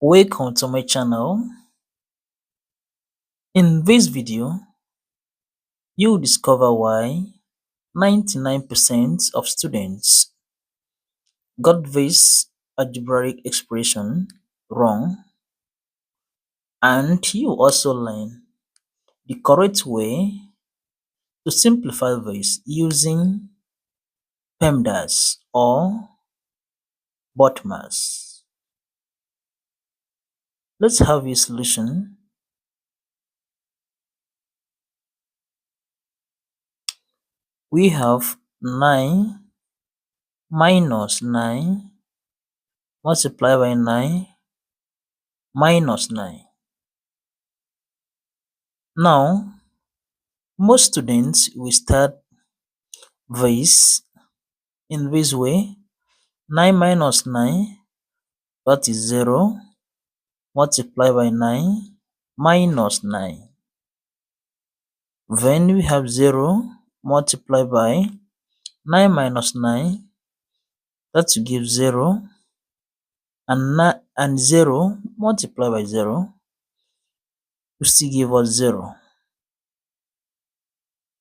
Welcome to my channel. In this video, you'll discover why 99% of students got this algebraic expression wrong, and you also learn the correct way to simplify this using PEMDAS or BODMAS. Let's have a solution. We have 9 minus 9 multiplied by 9 minus 9. Now, most students will start this in this way. 9 minus 9, that is 0, multiplied by 9 minus 9. Then we have 0 multiplied by 9 minus 9, that will give 0, and 0 multiplied by 0 will still give us 0.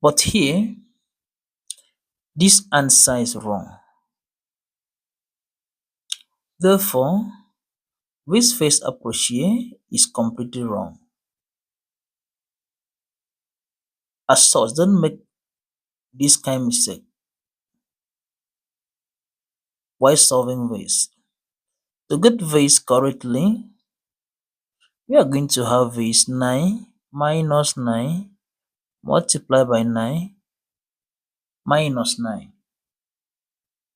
But here, this answer is wrong. Therefore, this first approach here is completely wrong. As such, don't make this kind of mistake while solving this. To get this correctly, we are going to have this 9 minus 9 multiplied by 9 minus 9.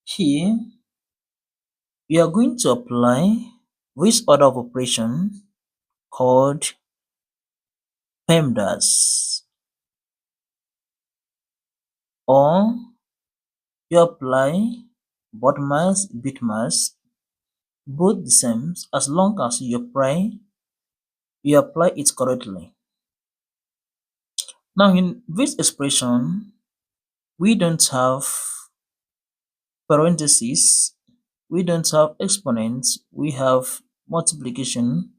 Here, we are going to apply this order of operation called PEMDAS, or you apply BODMAS, BIDMAS, both the same as long as you apply it correctly. Now in this expression, we don't have parentheses, we don't have exponents, we have multiplication,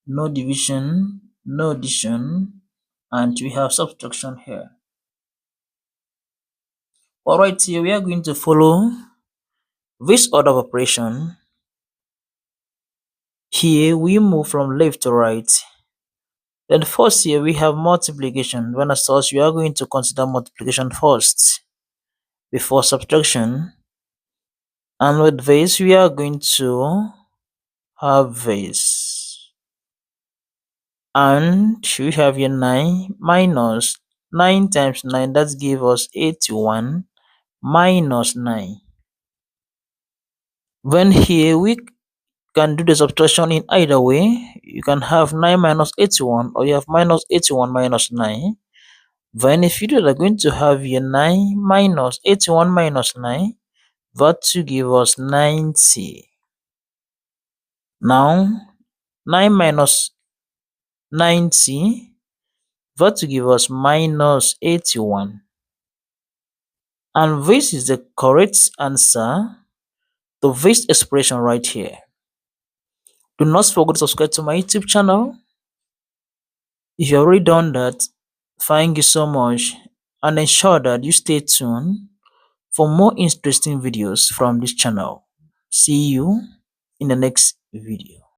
no division, no addition, and we have subtraction here. Alright, here we are going to follow this order of operation. Here we move from left to right. Then first here we have multiplication. When as such, we are going to consider multiplication first before subtraction. And with this, we are going to have this. And we have here 9 minus 9 times 9, that gives us 81 minus 9. Then here we can do the subtraction in either way. You can have 9 minus 81, or you have minus 81 minus 9. Then if you do that, going to have here 9 minus 81 minus 9, that will give us 90. Now 9 minus 90, that will give us minus 81. And this is the correct answer to this expression right here. Do not forget to subscribe to my YouTube channel. If you have already done that, thank you so much, and ensure that you stay tuned for more interesting videos from this channel. See you in the next video.